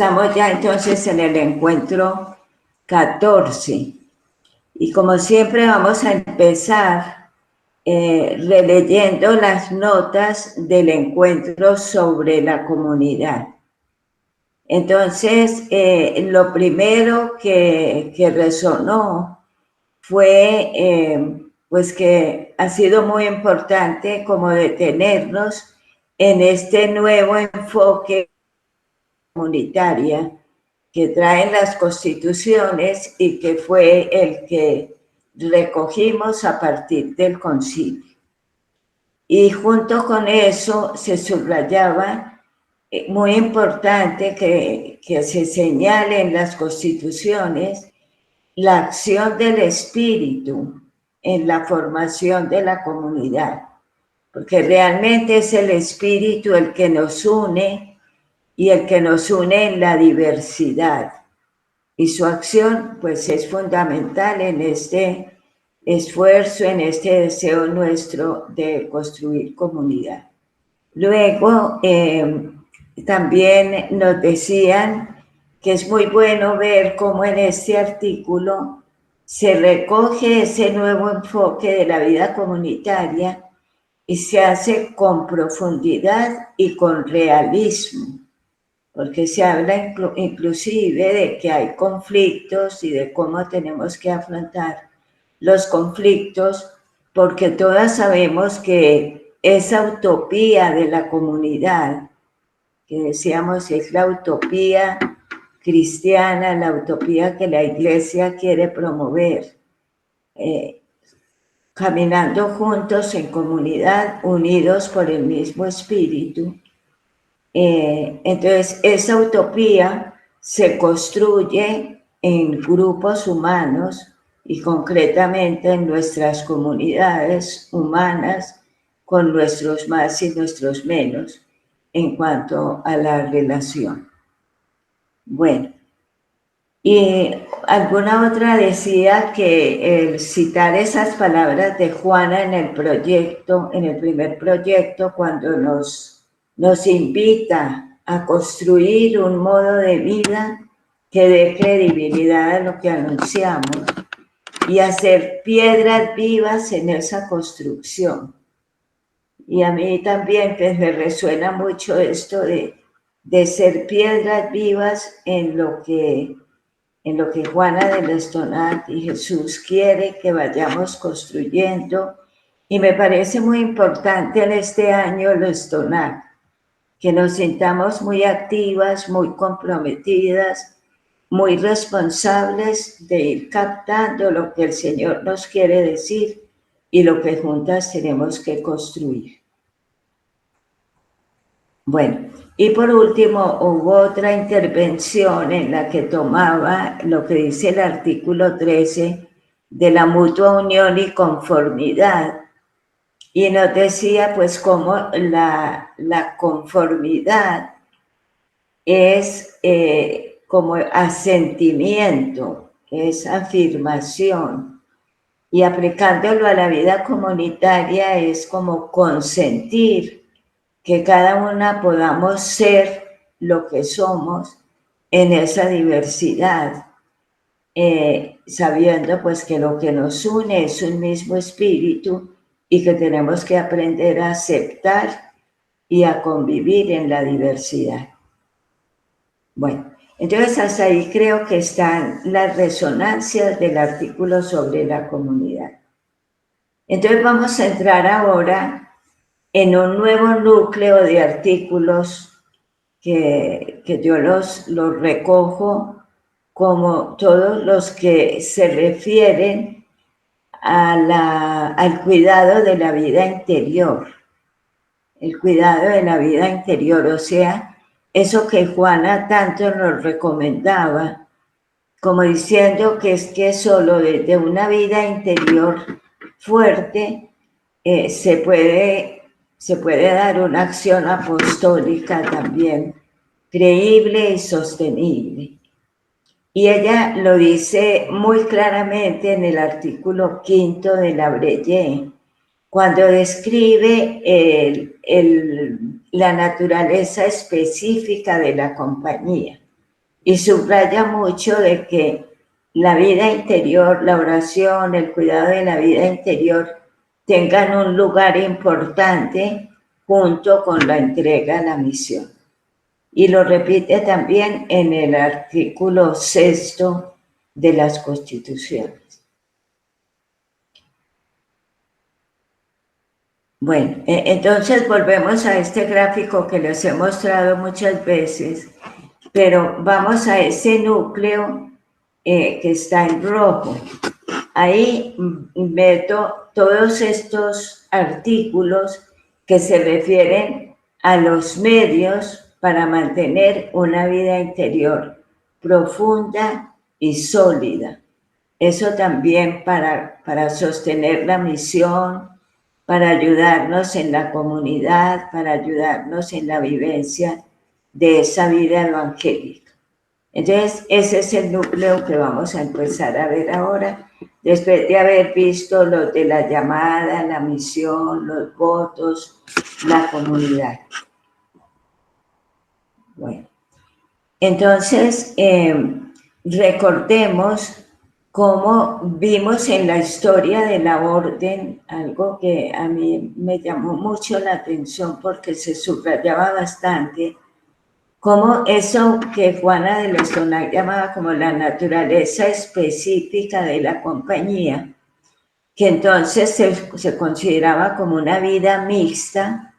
Estamos ya entonces en el encuentro 14 y como siempre vamos a empezar releyendo las notas del encuentro sobre la comunidad. Entonces, lo primero que resonó fue pues que ha sido muy importante como detenernos en este nuevo enfoque comunitaria que traen las constituciones y que fue el que recogimos a partir del concilio. Y junto con eso se subrayaba muy importante que se señale en las constituciones la acción del espíritu en la formación de la comunidad, porque realmente es el espíritu el que nos une y el que nos une en la diversidad. Y su acción pues es fundamental en este esfuerzo, en este deseo nuestro de construir comunidad. Luego también nos decían que es muy bueno ver cómo en este artículo se recoge ese nuevo enfoque de la vida comunitaria y se hace con profundidad y con realismo, porque se habla inclusive de que hay conflictos y de cómo tenemos que afrontar los conflictos, porque todas sabemos que esa utopía de la comunidad, que decíamos es la utopía cristiana, la utopía que la Iglesia quiere promover, caminando juntos en comunidad, unidos por el mismo espíritu. Entonces, esa utopía se construye en grupos humanos y concretamente en nuestras comunidades humanas, con nuestros más y nuestros menos, en cuanto a la relación. Bueno, y alguna otra decía que el citar esas palabras de Juana en el proyecto, en el primer proyecto, cuando nos invita a construir un modo de vida que dé credibilidad a lo que anunciamos y a ser piedras vivas en esa construcción. Y a mí también pues, me resuena mucho esto de ser piedras vivas en lo que Juana de Lestonat y Jesús quiere que vayamos construyendo. Y me parece muy importante en este año Lestonat, que nos sintamos muy activas, muy comprometidas, muy responsables de ir captando lo que el Señor nos quiere decir y lo que juntas tenemos que construir. Bueno, y por último hubo otra intervención en la que tomaba lo que dice el artículo 13 de la mutua unión y conformidad, y nos decía pues cómo la conformidad es como asentimiento, es afirmación, y aplicándolo a la vida comunitaria es como consentir que cada una podamos ser lo que somos en esa diversidad, sabiendo pues que lo que nos une es un mismo espíritu y que tenemos que aprender a aceptar y a convivir en la diversidad. Bueno, entonces hasta ahí creo que están las resonancias del artículo sobre la comunidad. Entonces vamos a entrar ahora en un nuevo núcleo de artículos que yo los recojo como todos los que se refieren al cuidado de la vida interior, el cuidado de la vida interior, o sea, eso que Juana tanto nos recomendaba, como diciendo que es que solo desde una vida interior fuerte se puede dar una acción apostólica también creíble y sostenible. Y ella lo dice muy claramente en el artículo 5 de la Breye, cuando describe la naturaleza específica de la compañía. y subraya mucho de que la vida interior, la oración, el cuidado de la vida interior tengan un lugar importante junto con la entrega a la misión. Y lo repite también en el artículo 6º de las Constituciones. Bueno, entonces volvemos a este gráfico que les he mostrado muchas veces, pero vamos a ese núcleo que está en rojo. Ahí meto todos estos artículos que se refieren a los medios para mantener una vida interior profunda y sólida. Eso también para sostener la misión, para ayudarnos en la comunidad, para ayudarnos en la vivencia de esa vida evangélica. Entonces, ese es el núcleo que vamos a empezar a ver ahora, después de haber visto los de la llamada, la misión, los votos, la comunidad. Bueno, entonces, recordemos cómo vimos en la historia de la orden, algo que a mí me llamó mucho la atención porque se subrayaba bastante, como eso que Juana de Lestonal llamaba como la naturaleza específica de la compañía, que entonces se consideraba como una vida mixta,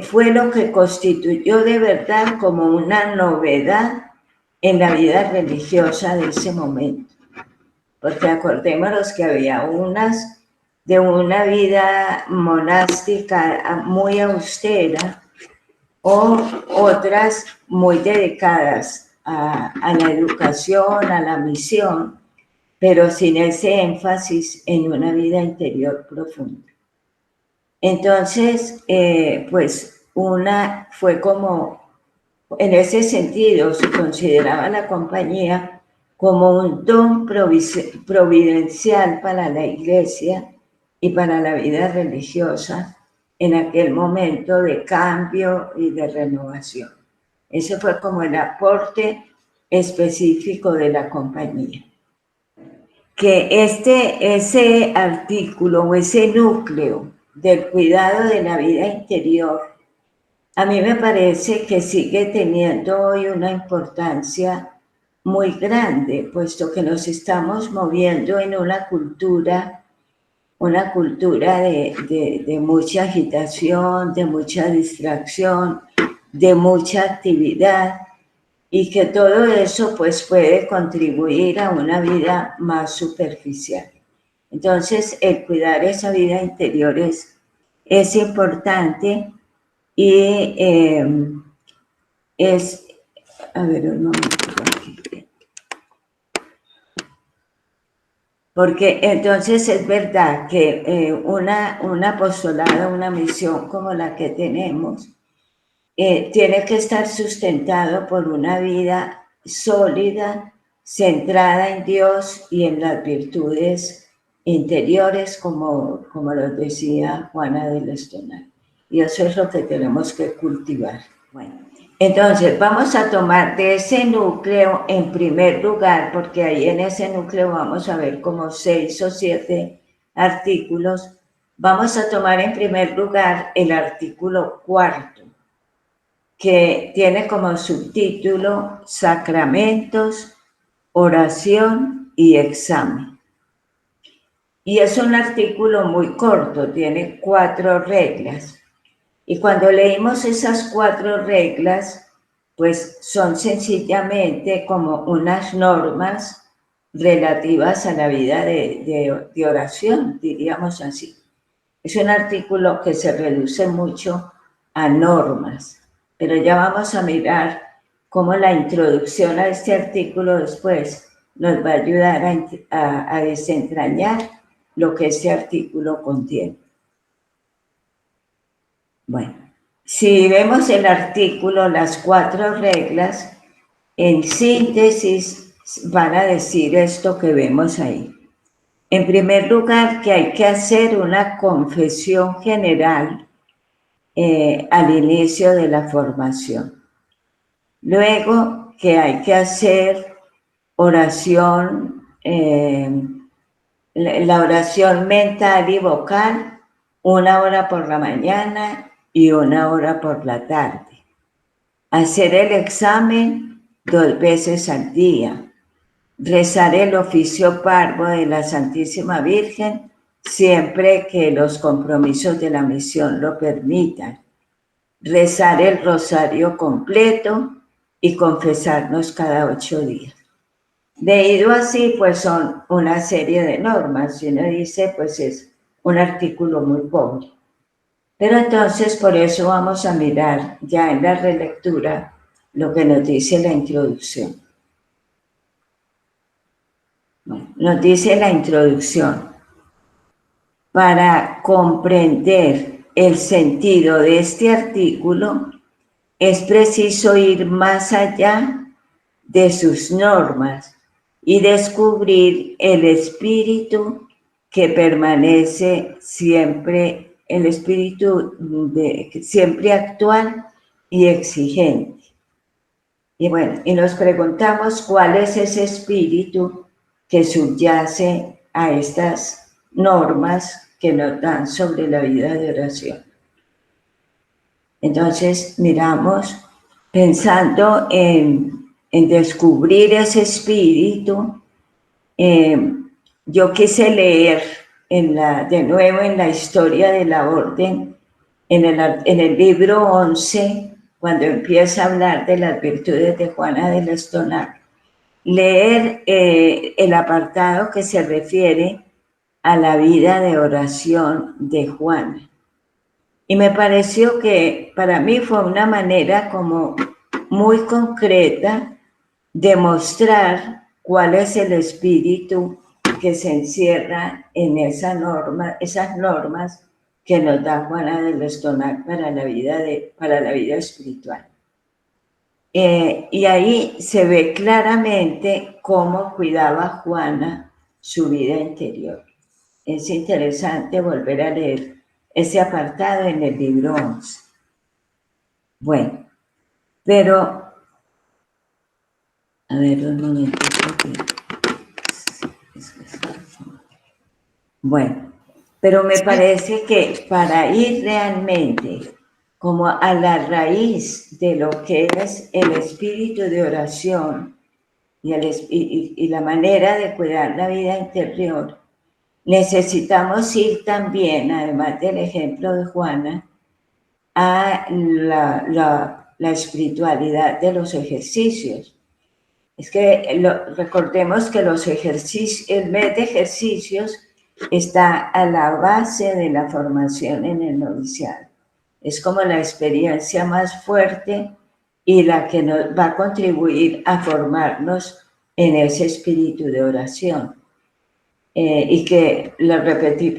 fue lo que constituyó de verdad como una novedad en la vida religiosa de ese momento. Porque acordémonos que había unas de una vida monástica muy austera o otras muy dedicadas a la educación, a la misión, pero sin ese énfasis en una vida interior profunda. Entonces, pues una fue como, en ese sentido, se consideraba la compañía como un don providencial para la Iglesia y para la vida religiosa en aquel momento de cambio y de renovación. Ese fue como el aporte específico de la compañía. Que ese artículo o ese núcleo del cuidado de la vida interior, a mí me parece que sigue teniendo hoy una importancia muy grande, puesto que nos estamos moviendo en una cultura de mucha agitación, de mucha distracción, de mucha actividad, y que todo eso pues puede contribuir a una vida más superficial. Entonces, el cuidar esa vida interior es importante y es... A ver, un momento. Porque entonces es verdad que un apostolado, una misión como la que tenemos, tiene que estar sustentado por una vida sólida, centrada en Dios y en las virtudes interiores, como lo decía Juana de Lestonal. Y eso es lo que tenemos que cultivar. Bueno, entonces vamos a tomar de ese núcleo en primer lugar, porque ahí en ese núcleo vamos a ver como 6 o 7 artículos. Vamos a tomar en primer lugar el artículo 4, que tiene como subtítulo Sacramentos, Oración y Examen. Y es un artículo muy corto, tiene 4 reglas. Y cuando leímos esas 4 reglas, pues son sencillamente como unas normas relativas a la vida de oración, diríamos así. Es un artículo que se reduce mucho a normas, pero ya vamos a mirar cómo la introducción a este artículo después nos va a ayudar a desentrañar lo que este artículo contiene. Bueno, si vemos el artículo, las 4 reglas, en síntesis van a decir esto que vemos ahí. En primer lugar, que hay que hacer una confesión general al inicio de la formación. Luego, que hay que hacer oración, la oración mental y vocal, 1 hora por la mañana y 1 hora por la tarde. Hacer el examen 2 veces al día. Rezar el oficio parvo de la Santísima Virgen siempre que los compromisos de la misión lo permitan. Rezar el rosario completo y confesarnos cada 8 días. Leído así, pues son una serie de normas. Si uno dice, pues es un artículo muy pobre. Pero entonces, por eso vamos a mirar ya en la relectura lo que nos dice la introducción. Nos dice la introducción: para comprender el sentido de este artículo, es preciso ir más allá de sus normas y descubrir el espíritu que permanece siempre, el espíritu siempre actual y exigente. Y bueno, y nos preguntamos cuál es ese espíritu que subyace a estas normas que nos dan sobre la vida de oración. Entonces miramos pensando en descubrir ese espíritu. Yo quise leer de nuevo en la historia de la orden, en el libro 11, cuando empieza a hablar de las virtudes de Juana del Estonac, leer el apartado que se refiere a la vida de oración de Juana. Y me pareció que para mí fue una manera como muy concreta de mostrar cuál es el espíritu que se encierra en esas normas que nos da Juana del Estonac para la vida espiritual. Y ahí se ve claramente cómo cuidaba Juana su vida interior. Es interesante volver a leer ese apartado en el libro 11. Bueno, pero, a ver un momentito. Bueno, pero me parece que para ir realmente como a la raíz de lo que es el espíritu de oración y la manera de cuidar la vida interior, necesitamos ir también, además del ejemplo de Juana, a la espiritualidad de los ejercicios. Es que recordemos que el mes de ejercicios está a la base de la formación en el noviciado. Es como la experiencia más fuerte y la que nos va a contribuir a formarnos en ese espíritu de oración. Y que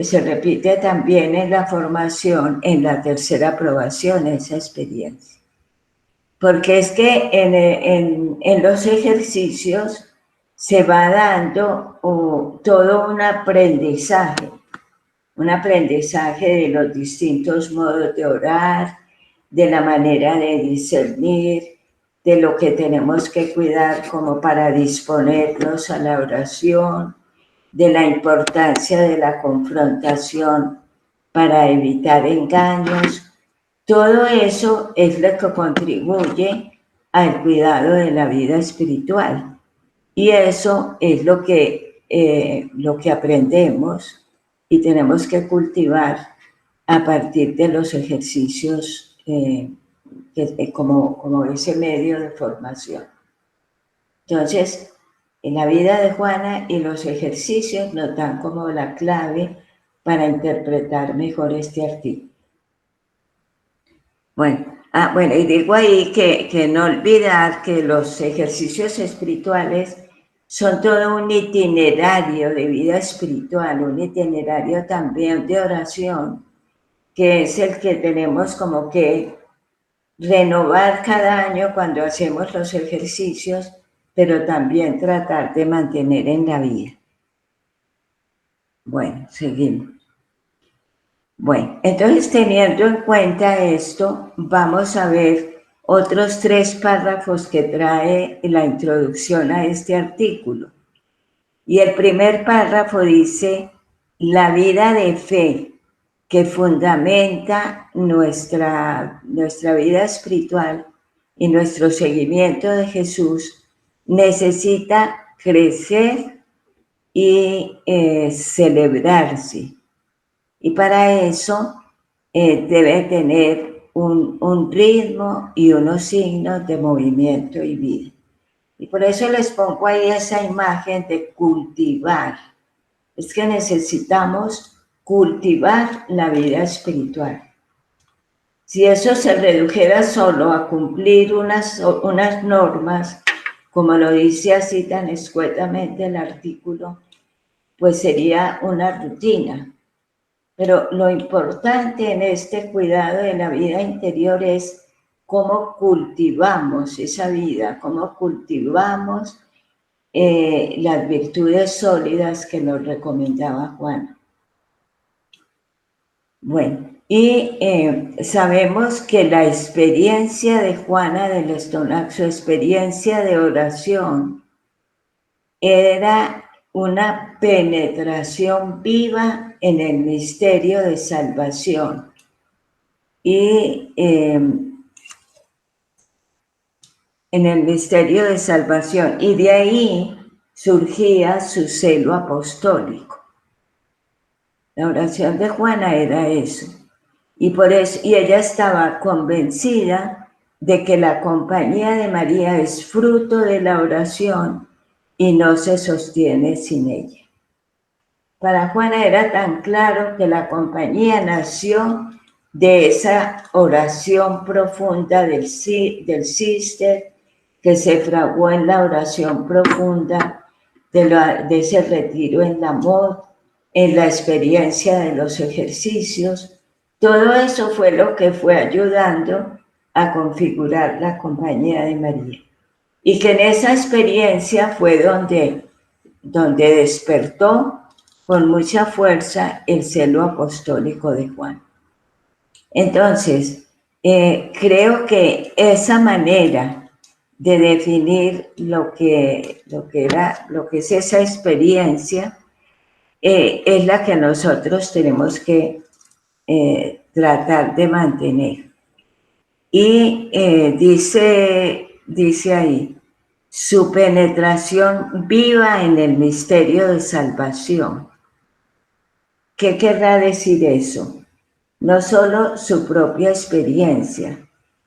se repite también en la formación, en la tercera aprobación, esa experiencia. Porque es que en los ejercicios se va dando todo un aprendizaje de los distintos modos de orar, de la manera de discernir, de lo que tenemos que cuidar como para disponernos a la oración, de la importancia de la confrontación para evitar engaños. Todo eso es lo que contribuye al cuidado de la vida espiritual. Y eso es lo que aprendemos y tenemos que cultivar a partir de los ejercicios como ese medio de formación. Entonces, en la vida de Juana y los ejercicios nos dan como la clave para interpretar mejor este artículo. Bueno, y digo ahí que no olvidar que los ejercicios espirituales son todo un itinerario de vida espiritual, un itinerario también de oración, que es el que tenemos como que renovar cada año cuando hacemos los ejercicios, pero también tratar de mantener en la vida. Bueno, seguimos. Bueno, entonces teniendo en cuenta esto, vamos a ver otros 3 párrafos que trae la introducción a este artículo. Y el primer párrafo dice: la vida de fe que fundamenta nuestra vida espiritual y nuestro seguimiento de Jesús necesita crecer y celebrarse. Y para eso debe tener un ritmo y unos signos de movimiento y vida. Y por eso les pongo ahí esa imagen de cultivar. Es que necesitamos cultivar la vida espiritual. Si eso se redujera solo a cumplir unas normas, como lo dice así tan escuetamente el artículo, pues sería una rutina. Pero lo importante en este cuidado de la vida interior es cómo cultivamos esa vida, cómo cultivamos las virtudes sólidas que nos recomendaba Juana. Bueno, y sabemos que la experiencia de Juana del Estonac, su experiencia de oración, era una penetración viva en el misterio de salvación. Y en el misterio de salvación. Y de ahí surgía su celo apostólico. La oración de Juana era eso. Y por eso, y ella estaba convencida de que la compañía de María es fruto de la oración y no se sostiene sin ella. Para Juana era tan claro que la compañía nació de esa oración profunda del Cister, que se fraguó en la oración profunda de ese retiro en la Mot, en la experiencia de los ejercicios. Todo eso fue lo que fue ayudando a configurar la compañía de María. Y que en esa experiencia fue donde despertó con mucha fuerza el celo apostólico de Juan. Entonces, creo que esa manera de definir lo que es esa experiencia es la que nosotros tenemos que tratar de mantener. Y dice ahí, su penetración viva en el misterio de salvación. ¿Qué querrá decir eso? No solo su propia experiencia.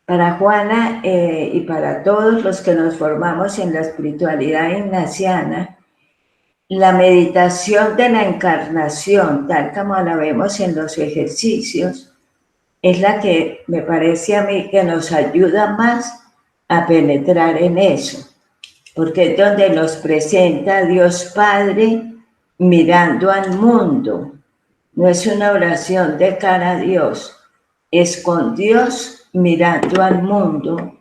Para Juana y para todos los que nos formamos en la espiritualidad ignaciana, la meditación de la encarnación, tal como la vemos en los ejercicios, es la que me parece a mí que nos ayuda más a penetrar en eso, porque es donde nos presenta a Dios Padre mirando al mundo. No es una oración de cara a Dios, es con Dios mirando al mundo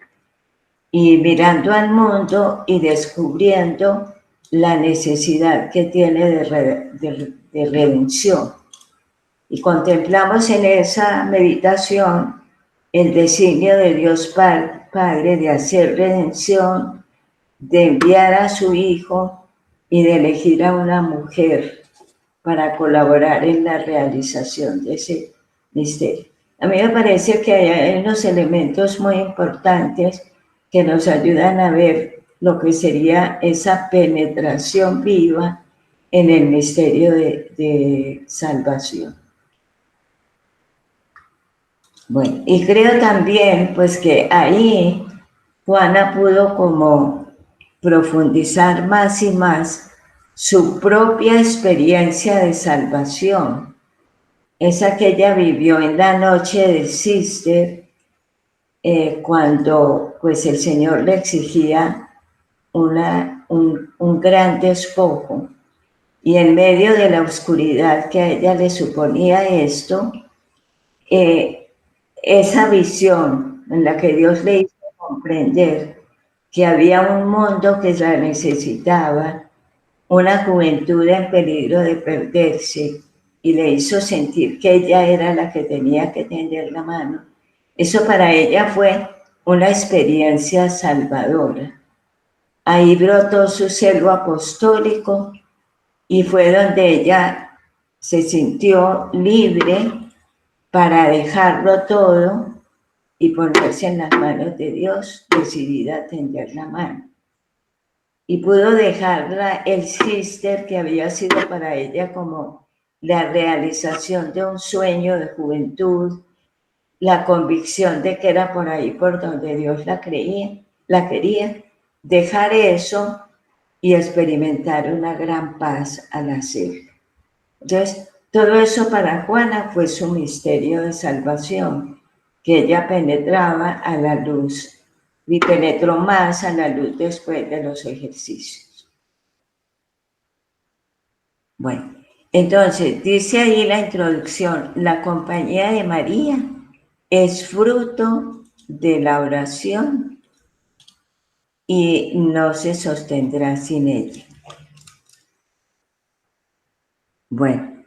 y descubriendo la necesidad que tiene de redención. Y contemplamos en esa meditación el designio de Dios Padre de hacer redención, de enviar a su Hijo y de elegir a una mujer para colaborar en la realización de ese misterio. A mí me parece que hay unos elementos muy importantes que nos ayudan a ver lo que sería esa penetración viva en el misterio de salvación. Bueno, y creo también pues que ahí Juana pudo como profundizar más y más su propia experiencia de salvación, esa que ella vivió en la noche del Cister, cuando pues el Señor le exigía un gran despojo, y en medio de la oscuridad que a ella le suponía esto, esa visión en la que Dios le hizo comprender que había un mundo que la necesitaba, una juventud en peligro de perderse, y le hizo sentir que ella era la que tenía que tender la mano. Eso para ella fue una experiencia salvadora. Ahí brotó su celo apostólico y fue donde ella se sintió libre para dejarlo todo y ponerse en las manos de Dios, decidida a tender la mano. Y pudo dejarla el cister que había sido para ella como la realización de un sueño de juventud, la convicción de que era por ahí por donde Dios la quería, dejar eso y experimentar una gran paz al hacerlo. Entonces, todo eso para Juana fue su misterio de salvación, que ella penetraba a la luz y penetró más a la luz después de los ejercicios. Bueno, entonces dice ahí la introducción, la compañía de María es fruto de la oración y no se sostendrá sin ella. Bueno,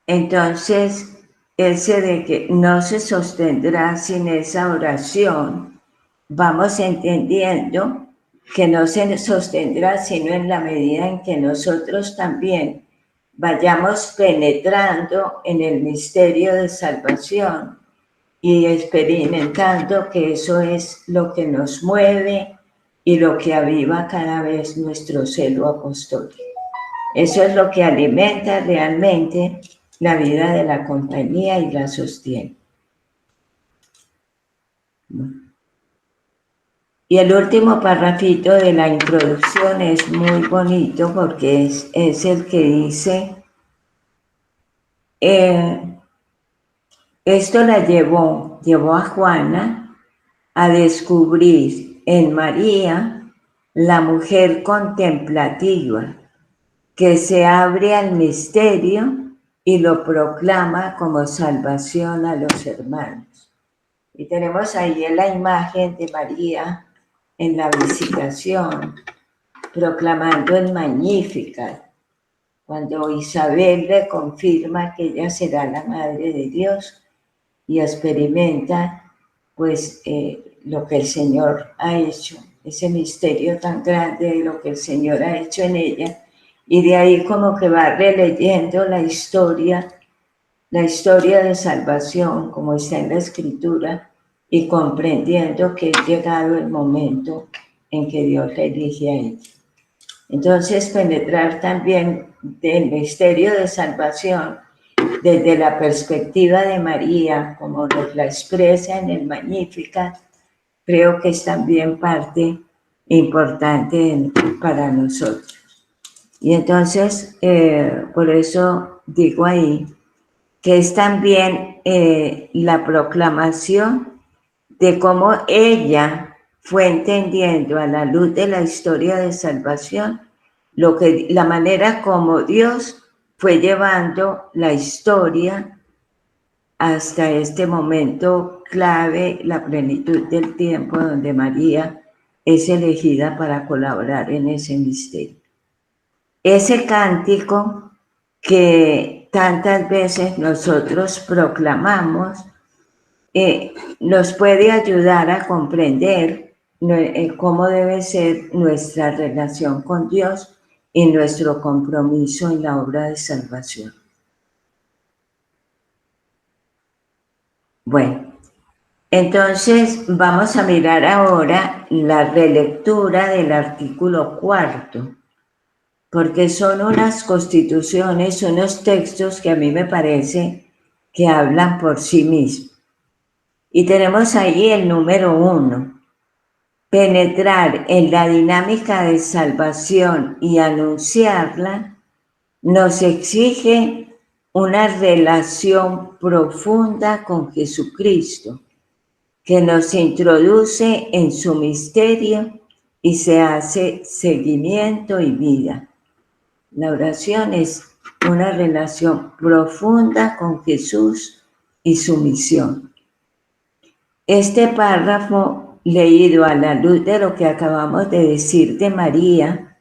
entonces ese de que no se sostendrá sin esa oración, vamos entendiendo que no se sostendrá sino en la medida en que nosotros también vayamos penetrando en el misterio de salvación y experimentando que eso es lo que nos mueve y lo que aviva cada vez nuestro celo apostólico. Eso es lo que alimenta realmente la vida de la compañía y la sostiene. Y el último parrafito de la introducción es muy bonito porque es el que dice, esto la llevó a Juana a descubrir en María la mujer contemplativa que se abre al misterio y lo proclama como salvación a los hermanos. Y tenemos ahí en la imagen de María en la visitación, proclamando el Magnificat, cuando Isabel le confirma que ella será la Madre de Dios y experimenta pues lo que el Señor ha hecho, ese misterio tan grande de lo que el Señor ha hecho en ella, y de ahí como que va releyendo la historia de salvación como está en la Escritura, y comprendiendo que ha llegado el momento en que Dios la elige a ella. Entonces, penetrar también del misterio de salvación desde la perspectiva de María, como nos la expresa en el Magnificat, creo que es también parte importante para nosotros. Y entonces, por eso digo ahí, que es también la proclamación de cómo ella fue entendiendo a la luz de la historia de salvación la manera como Dios fue llevando la historia hasta este momento clave, la plenitud del tiempo, donde María es elegida para colaborar en ese misterio. Ese cántico que tantas veces nosotros proclamamos nos puede ayudar a comprender cómo debe ser nuestra relación con Dios y nuestro compromiso en la obra de salvación. Bueno, entonces vamos a mirar ahora la relectura del artículo 4, porque son unas constituciones, unos textos que a mí me parece que hablan por sí mismos. Y tenemos ahí el número 1, penetrar en la dinámica de salvación y anunciarla nos exige una relación profunda con Jesucristo, que nos introduce en su misterio y se hace seguimiento y vida. La oración es una relación profunda con Jesús y su misión. Este párrafo, leído a la luz de lo que acabamos de decir de María,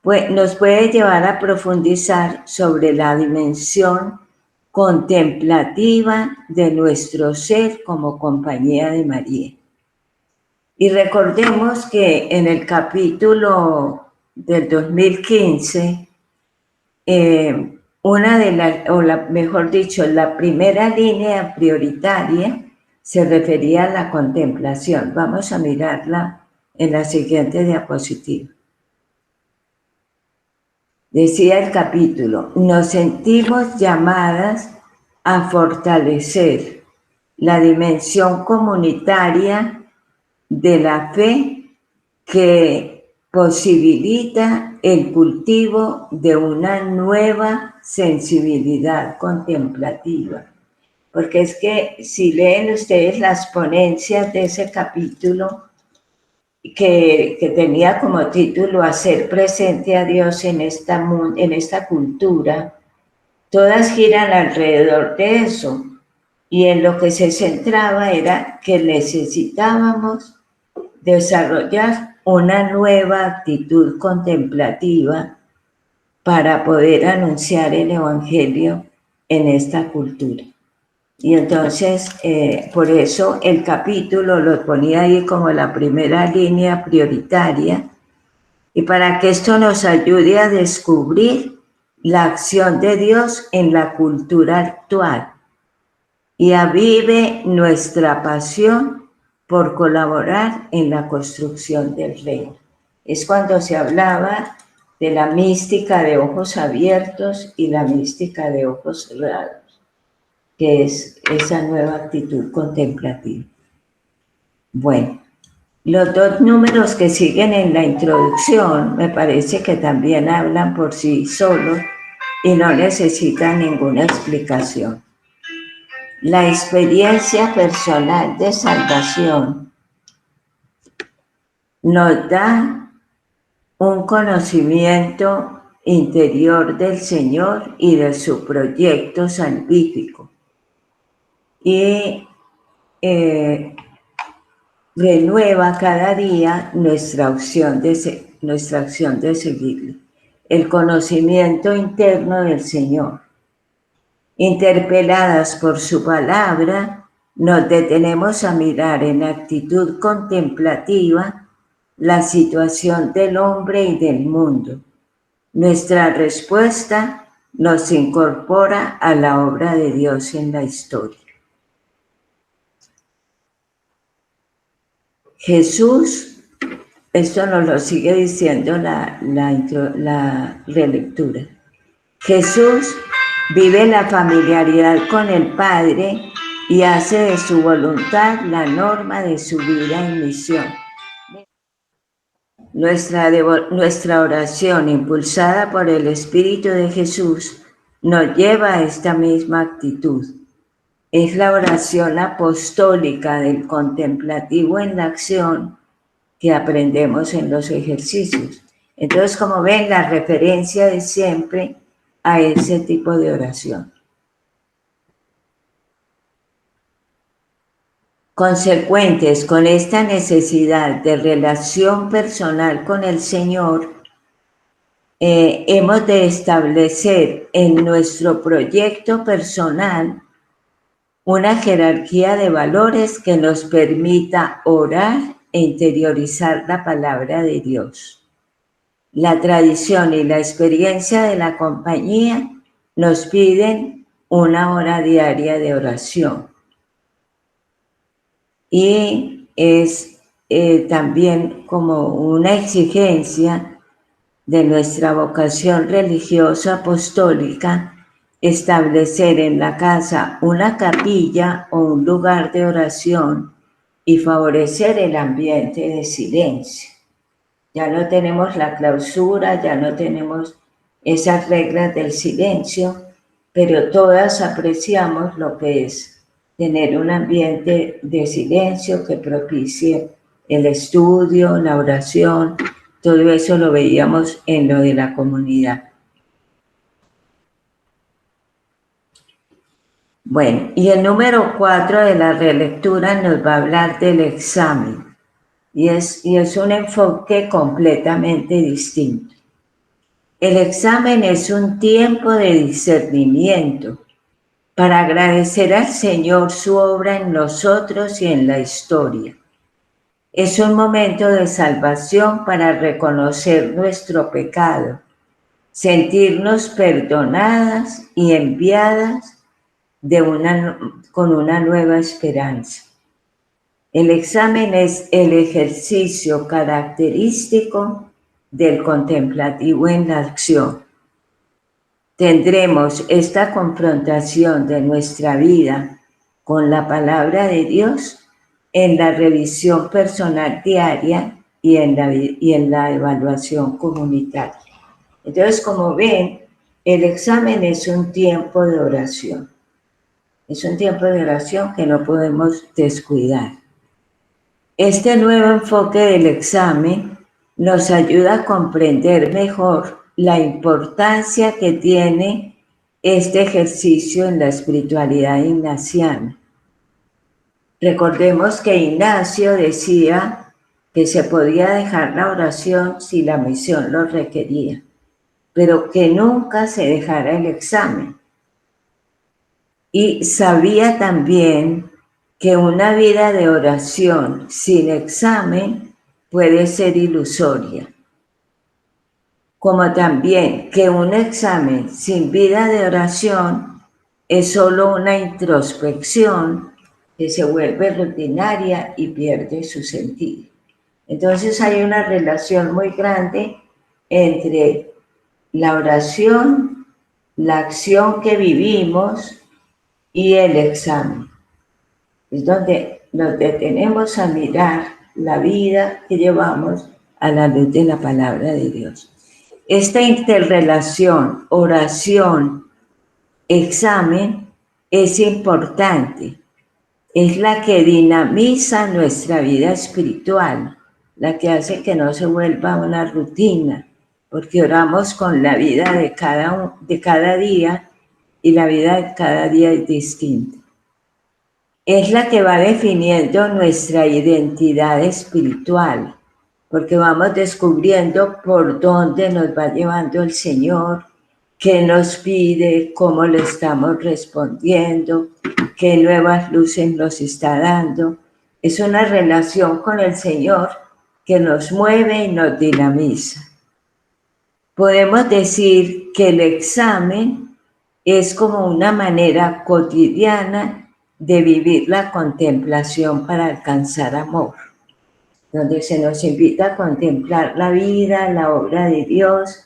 pues nos puede llevar a profundizar sobre la dimensión contemplativa de nuestro ser como compañía de María. Y recordemos que en el capítulo del 2015, una de las, mejor dicho, la primera línea prioritaria se refería a la contemplación. Vamos a mirarla en la siguiente diapositiva. Decía el capítulo, nos sentimos llamadas a fortalecer la dimensión comunitaria de la fe que posibilita el cultivo de una nueva sensibilidad contemplativa. Porque es que si leen ustedes las ponencias de ese capítulo, que tenía como título Hacer presente a Dios en esta cultura, todas giran alrededor de eso. Y en lo que se centraba era que necesitábamos desarrollar una nueva actitud contemplativa para poder anunciar el Evangelio en esta cultura. Y entonces, por eso el capítulo lo ponía ahí como la primera línea prioritaria, y para que esto nos ayude a descubrir la acción de Dios en la cultura actual y avive nuestra pasión por colaborar en la construcción del reino. Es cuando se hablaba de la mística de ojos abiertos y la mística de ojos cerrados, que es esa nueva actitud contemplativa. Bueno, los dos números que siguen en la introducción me parece que también hablan por sí solos y no necesitan ninguna explicación. La experiencia personal de salvación nos da un conocimiento interior del Señor y de su proyecto salvífico. Y renueva cada día nuestra acción de seguirle. El conocimiento interno del Señor. Interpeladas por su palabra, nos detenemos a mirar en actitud contemplativa la situación del hombre y del mundo. Nuestra respuesta nos incorpora a la obra de Dios en la historia. Jesús, esto nos lo sigue diciendo la relectura. Jesús vive la familiaridad con el Padre y hace de su voluntad la norma de su vida y misión. Nuestra oración, impulsada por el Espíritu de Jesús, nos lleva a esta misma actitud. Es la oración apostólica del contemplativo en la acción que aprendemos en los ejercicios. Entonces, como ven, la referencia es siempre a ese tipo de oración. Consecuentes con esta necesidad de relación personal con el Señor, hemos de establecer en nuestro proyecto personal una jerarquía de valores que nos permita orar e interiorizar la palabra de Dios. La tradición y la experiencia de la compañía nos piden una hora diaria de oración. Y es también como una exigencia de nuestra vocación religiosa apostólica establecer en la casa una capilla o un lugar de oración y favorecer el ambiente de silencio. Ya no tenemos la clausura, ya no tenemos esas reglas del silencio, pero todas apreciamos lo que es tener un ambiente de silencio que propicie el estudio, la oración. Todo eso lo veíamos en lo de la comunidad. Bueno, y el número 4 de la relectura nos va a hablar del examen. Y es un enfoque completamente distinto. El examen es un tiempo de discernimiento para agradecer al Señor su obra en nosotros y en la historia. Es un momento de salvación para reconocer nuestro pecado, sentirnos perdonadas y enviadas con una nueva esperanza. El examen es el ejercicio característico del contemplativo en la acción. Tendremos esta confrontación de nuestra vida con la palabra de Dios en la revisión personal diaria y en la evaluación comunitaria. Entonces, como ven, el examen es un tiempo de oración. Es un tiempo de oración que no podemos descuidar. Este nuevo enfoque del examen nos ayuda a comprender mejor la importancia que tiene este ejercicio en la espiritualidad ignaciana. Recordemos que Ignacio decía que se podía dejar la oración si la misión lo requería, pero que nunca se dejara el examen. Y sabía también que una vida de oración sin examen puede ser ilusoria, como también que un examen sin vida de oración es solo una introspección que se vuelve rutinaria y pierde su sentido. Entonces hay una relación muy grande entre la oración, la acción que vivimos y el examen. Es donde nos detenemos a mirar la vida que llevamos a la luz de la palabra de Dios. Esta interrelación, oración, examen, es importante. Es la que dinamiza nuestra vida espiritual, la que hace que no se vuelva una rutina, porque oramos con la vida de cada día y la vida de cada día es distinta. Es la que va definiendo nuestra identidad espiritual, porque vamos descubriendo por dónde nos va llevando el Señor, qué nos pide, cómo le estamos respondiendo, qué nuevas luces nos está dando. Es una relación con el Señor que nos mueve y nos dinamiza. Podemos decir que el examen es como una manera cotidiana de vivir la contemplación para alcanzar amor, donde se nos invita a contemplar la vida, la obra de Dios,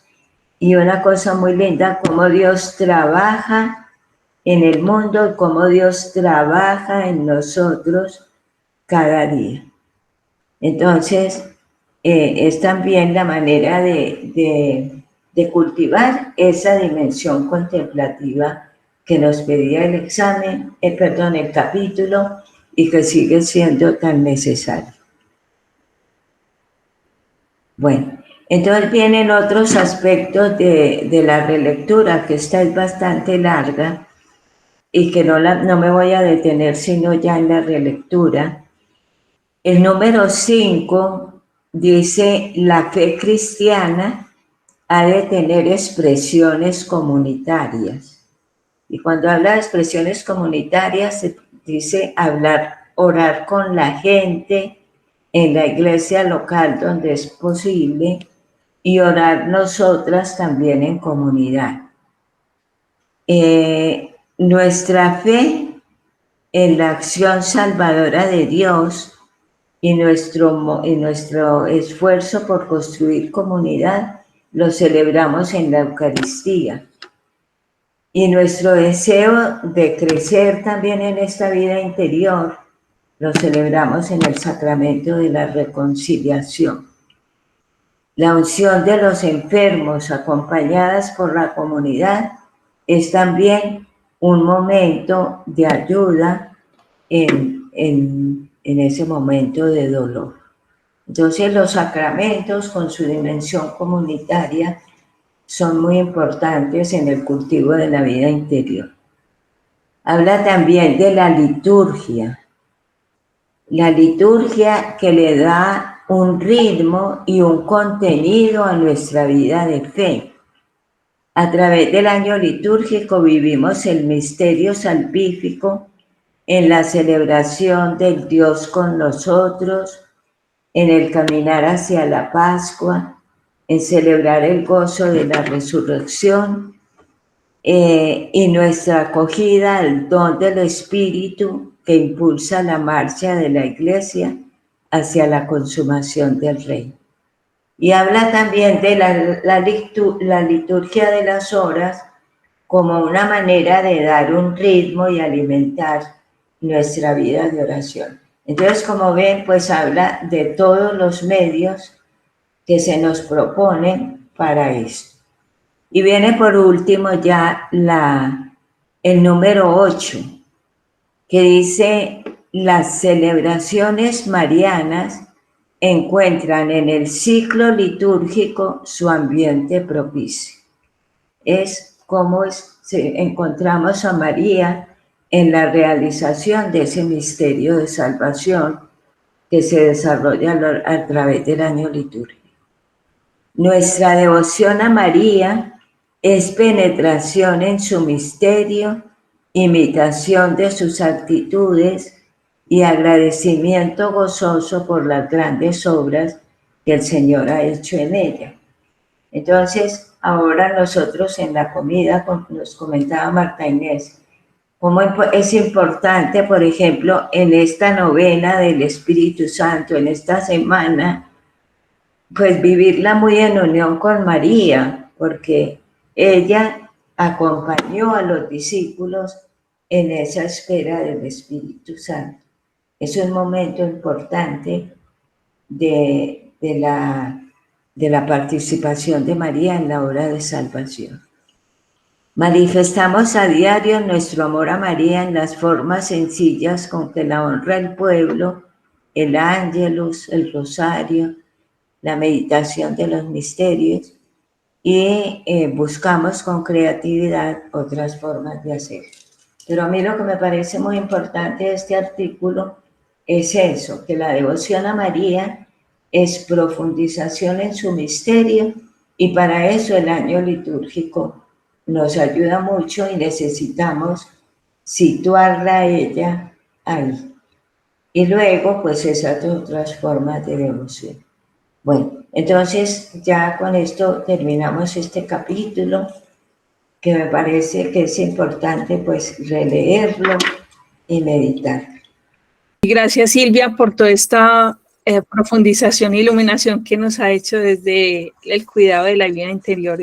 y una cosa muy linda, cómo Dios trabaja en el mundo y cómo Dios trabaja en nosotros cada día. Entonces, es también la manera de cultivar esa dimensión contemplativa que nos pedía el el capítulo, y que sigue siendo tan necesario. Bueno, entonces vienen otros aspectos de la relectura, que esta es bastante larga y que no me voy a detener sino ya en la relectura. El número 5 dice: la fe cristiana ha de tener expresiones comunitarias. Y cuando habla de expresiones comunitarias, se dice orar con la gente en la iglesia local donde es posible, y orar nosotras también en comunidad. Nuestra fe en la acción salvadora de Dios y nuestro esfuerzo por construir comunidad lo celebramos en la Eucaristía. Y nuestro deseo de crecer también en esta vida interior lo celebramos en el sacramento de la reconciliación. La unción de los enfermos acompañadas por la comunidad es también un momento de ayuda en ese momento de dolor. Entonces los sacramentos con su dimensión comunitaria son muy importantes en el cultivo de la vida interior. Habla también de la liturgia que le da un ritmo y un contenido a nuestra vida de fe. A través del año litúrgico vivimos el misterio salvífico en la celebración del Dios con nosotros, en el caminar hacia la Pascua, en celebrar el gozo de la resurrección y nuestra acogida al don del Espíritu que impulsa la marcha de la Iglesia hacia la consumación del reino. Y habla también de la liturgia de las horas como una manera de dar un ritmo y alimentar nuestra vida de oración. Entonces, como ven, pues habla de todos los medios que se nos proponen para esto. Y viene por último ya el número 8, que dice: las celebraciones marianas encuentran en el ciclo litúrgico su ambiente propicio. Es como encontramos a María en la realización de ese misterio de salvación que se desarrolla a través del año litúrgico. Nuestra devoción a María es penetración en su misterio, imitación de sus actitudes y agradecimiento gozoso por las grandes obras que el Señor ha hecho en ella. Entonces, ahora nosotros en la comida, nos comentaba Marta Inés, cómo es importante, por ejemplo, en esta novena del Espíritu Santo, en esta semana, pues vivirla muy en unión con María, porque ella acompañó a los discípulos en esa espera del Espíritu Santo. Es un momento importante de la participación de María en la obra de salvación. Manifestamos a diario nuestro amor a María en las formas sencillas con que la honra el pueblo, el ángelus, el rosario, la meditación de los misterios, y buscamos con creatividad otras formas de hacer. Pero a mí lo que me parece muy importante de este artículo es eso, que la devoción a María es profundización en su misterio, y para eso el año litúrgico nos ayuda mucho y necesitamos situarla a ella ahí. Y luego, pues esas otras formas de devoción. Bueno, entonces ya con esto terminamos este capítulo, que me parece que es importante pues releerlo y meditar. Gracias, Silvia, por toda esta profundización e iluminación que nos ha hecho desde el cuidado de la vida interior.